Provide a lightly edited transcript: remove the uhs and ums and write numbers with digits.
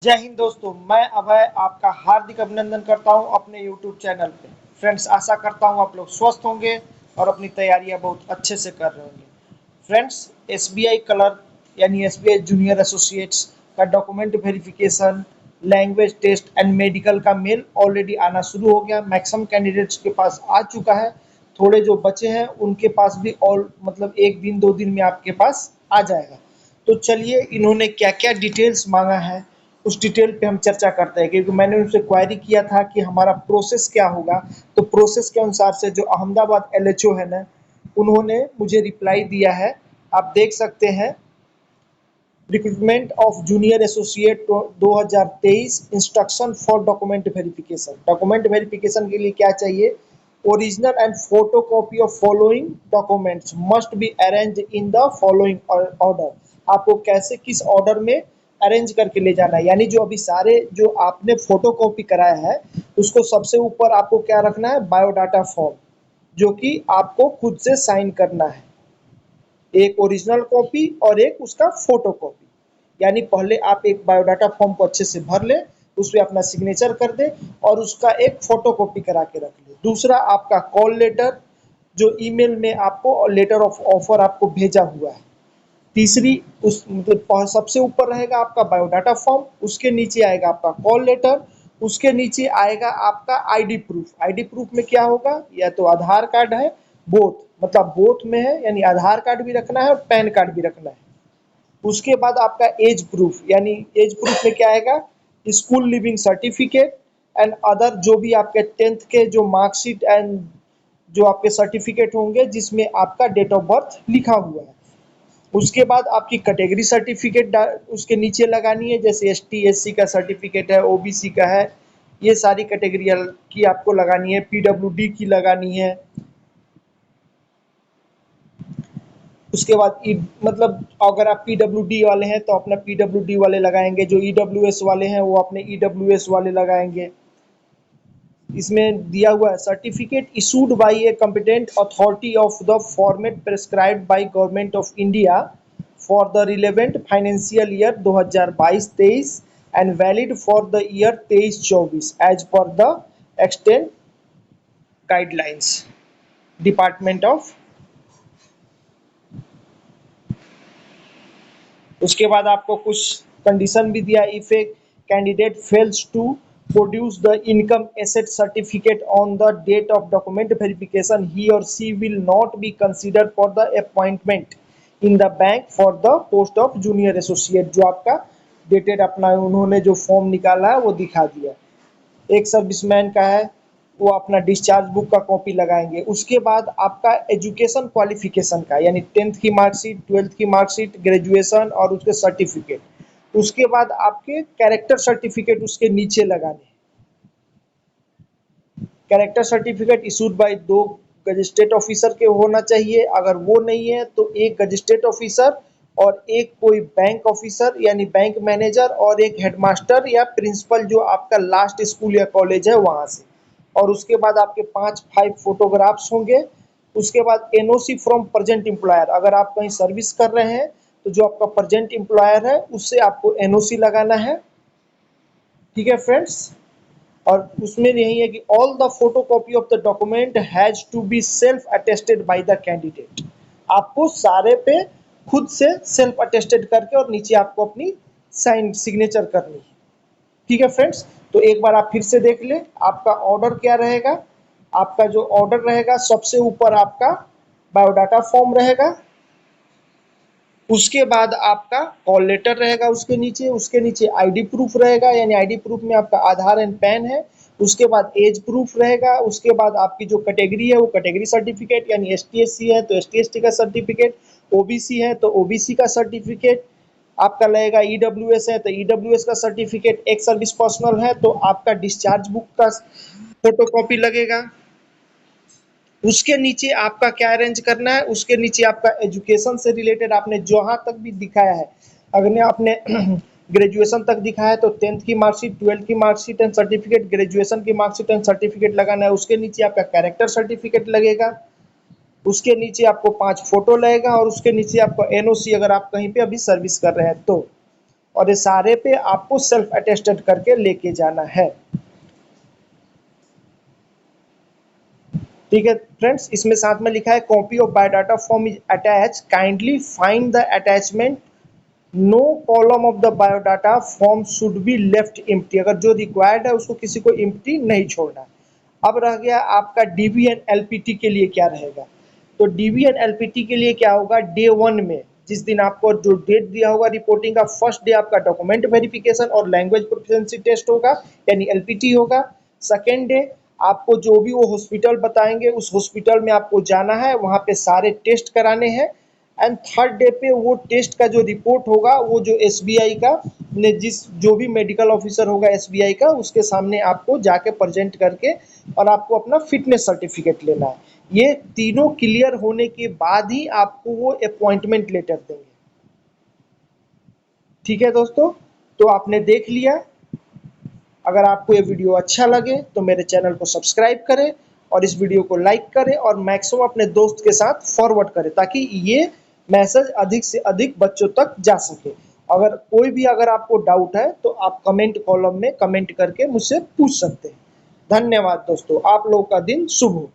जय हिंद दोस्तों, मैं अभय आपका हार्दिक अभिनंदन करता हूं अपने यूट्यूब चैनल पे। फ्रेंड्स, आशा करता हूं आप लोग स्वस्थ होंगे और अपनी तैयारियां बहुत अच्छे से कर रहे होंगे। फ्रेंड्स, एसबीआई क्लर्क यानी एसबीआई जूनियर एसोसिएट्स का document verification, language test and medical का मेल ऑलरेडी आना शुरू हो गया। मैक्सिमम कैंडिडेट्स के पास आ चुका है। थोड़े जो बचे हैं उनके पास भी ऑल मतलब एक दिन दो दिन में आपके पास आ जाएगा। तो चलिए, इन्होंने क्या क्या डिटेल्स मांगा है उस डिटेल पे हम चर्चा करते हैं, क्योंकि मैंने उनसे क्वेरी किया था कि हमारा प्रोसेस क्या होगा। तो प्रोसेस के अनुसार से जो अहमदाबाद एलएचओ है ना, उन्होंने मुझे रिप्लाई दिया है। आप देख सकते हैं, recruitment of junior associate 2023 instruction for document verification. Document verification के लिए क्या चाहिए? Original and photo copy of following documents must be arrange in the following order. आपको कैसे किस ऑर्डर में अरेंज करके ले जाना है, यानी जो अभी सारे जो आपने फोटो कॉपी कराया है उसको सबसे ऊपर आपको क्या रखना है? बायोडाटा फॉर्म, जो कि आपको खुद से साइन करना है। एक ओरिजिनल कॉपी और एक उसका फोटो कॉपी। यानी पहले आप एक बायोडाटा फॉर्म को अच्छे से भर लें, उसमें अपना सिग्नेचर कर दें और उसका एक फोटो कॉपी करा के रख लें। दूसरा, आपका कॉल लेटर, जो ईमेल में आपको लेटर ऑफ ऑफर आपको भेजा हुआ है। तीसरी, उस मतलब सबसे ऊपर रहेगा आपका बायोडाटा फॉर्म, उसके नीचे आएगा आपका कॉल लेटर, उसके नीचे आएगा आपका आईडी प्रूफ। आईडी प्रूफ में क्या होगा? या तो आधार कार्ड है, बोथ मतलब बोथ में है, यानी आधार कार्ड भी रखना है और पैन कार्ड भी रखना है। उसके बाद आपका एज प्रूफ, यानी एज प्रूफ में क्या आएगा? School leaving certificate and other जो भी आपके 10th के जो मार्कशीट एंड जो आपके सर्टिफिकेट होंगे जिसमें आपका डेट ऑफ बर्थ लिखा हुआ है। उसके बाद आपकी कैटेगरी सर्टिफिकेट उसके नीचे लगानी है, जैसे एसटी एससी का सर्टिफिकेट है, ओबीसी का है, ये सारी कैटेगरी की आपको लगानी है। पीडब्ल्यूडी की लगानी है। उसके बाद मतलब अगर आप पीडब्ल्यूडी वाले हैं तो अपना पीडब्ल्यूडी वाले लगाएंगे, जो ईडब्ल्यूएस वाले हैं वो अपने ईडब्ल्यूएस वाले लगाएंगे। इसमें दिया हुआ है, certificate issued by a competent authority of the format prescribed by government of India for the relevant financial year 2022-23 and valid for the year 23-24 as per the extend guidelines department of. उसके बाद आपको कुछ condition भी दिया। If a candidate fails to produce the income asset certificate on the date of document verification, he or she will not be considered for the appointment in the bank for the post of junior associate. जो आपका dated अपना उन्होंने जो form निकाला है वो दिखा दिया। एक सर्विसमैन का है, वो अपना डिस्चार्ज बुक का कॉपी लगाएंगे। उसके बाद आपका एजुकेशन क्वालिफिकेशन का, यानी 10th की मार्कशीट, 12th की मार्कशीट, ग्रेजुएशन और उसके सर्टिफिकेट। उसके बाद आपके कैरेक्टर सर्टिफिकेट उसके नीचे लगाने। Character certificate issued by 2 gazetted officer के होना चाहिए। अगर वो नहीं है तो एक गजिस्ट्रेट ऑफिसर और एक कोई बैंक ऑफिसर यानी बैंक मैनेजर और एक हेडमास्टर या प्रिंसिपल जो आपका लास्ट स्कूल या कॉलेज है वहाँ से। और उसके बाद आपके 5 फोटोग्राफ्स होंगे। उसके बाद एनओसी फ्रॉम प्रेजेंट एम्प्लॉयर, अगर आप कहीं सर्विस कर रहे हैं तो जो आपका प्रेजेंट एम्प्लॉयर है उससे आपको एनओसी लगाना है। ठीक है फ्रेंड्स। और उसमें यही है कि all the photo copy of the document has to be self attested by the candidate. आपको सारे पे खुद से सेल्फ अटेस्टेड करके और नीचे आपको अपनी साइन सिग्नेचर करनी है। ठीक है फ्रेंड्स, तो एक बार आप फिर से देख लें आपका ऑर्डर क्या रहेगा। आपका जो ऑर्डर रहेगा, सबसे ऊपर आपका बायोडाटा फॉर्म रहेगा। उसके बाद आपका कॉल लेटर रहेगा उसके नीचे आईडी प्रूफ रहेगा, यानी आईडी प्रूफ में आपका आधार एंड पैन है। उसके बाद एज प्रूफ रहेगा। उसके बाद आपकी जो कैटेगरी है वो कैटेगरी सर्टिफिकेट, यानी एसटी एससी है तो एसटी एसटी का सर्टिफिकेट, ओबीसी है तो ओबीसी का सर्टिफिकेट आपका लगेगा, ईडब्ल्यूएस है तो ईडब्ल्यूएस का सर्टिफिकेट, एक्स सर्विस पर्सनल है तो आपका डिस्चार्ज बुक का फोटोकॉपी लगेगा। उसके नीचे आपका क्या अरेंज करना है? उसके नीचे आपका एजुकेशन से रिलेटेड आपने जहाँ तक भी दिखाया है, अगर आपने ग्रेजुएशन तक दिखाया है तो 10th की मार्कशीट, 12th की मार्कशीट एंड सर्टिफिकेट, ग्रेजुएशन की मार्कशीट एंड सर्टिफिकेट लगाना है। उसके नीचे आपका कैरेक्टर सर्टिफिकेट लगेगा। उसके नीचे आपको 5 फोटो लगेगा और उसके नीचे आपको एनओसी, अगर आप कहीं पे अभी सर्विस कर रहे हैं तो। और ये सारे पे आपको सेल्फ अटेस्टेड करके लेके जाना है। ठीक है फ्रेंड्स, इसमें साथ में लिखा है copy of biodata form is attach, kindly find the attachment, no column of the biodata form should be left empty. अगर जो रिक्वायर्ड है उसको किसी को एम्प्टी नहीं छोड़ना। अब रह गया आपका डीबी एंड एलपीटी के लिए क्या रहेगा। तो डीबी एंड एलपीटी के लिए क्या होगा, डे 1 में जिस दिन आपको जो डेट दिया होगा रिपोर्टिंग का, फर्स्ट डे आपका डॉक्यूमेंट वेरिफिकेशन और लैंग्वेज प्रोफिशिएंसी टेस्ट होगा यानी एलपीटी होगा। सेकेंड डे आपको जो भी वो हॉस्पिटल बताएंगे उस हॉस्पिटल में आपको जाना है, वहाँ पे सारे टेस्ट कराने हैं। एंड थर्ड डे पे वो टेस्ट का जो रिपोर्ट होगा वो जो एसबीआई का ने जिस जो भी मेडिकल ऑफिसर होगा एसबीआई का उसके सामने आपको जाके प्रेजेंट करके और आपको अपना फिटनेस सर्टिफिकेट लेना है। ये तीनों क्लियर होने के बाद ही आपको वो अपॉइंटमेंट लेटर देंगे। ठीक है दोस्तों, तो आपने देख लिया। अगर आपको ये वीडियो अच्छा लगे तो मेरे चैनल को सब्सक्राइब करें और इस वीडियो को लाइक करें और मैक्सिमम अपने दोस्त के साथ फॉरवर्ड करें ताकि ये मैसेज अधिक से अधिक बच्चों तक जा सके। अगर कोई भी अगर आपको डाउट है तो आप कमेंट कॉलम में कमेंट करके मुझसे पूछ सकते हैं। धन्यवाद दोस्तों, आप लोगों का दिन शुभ हो।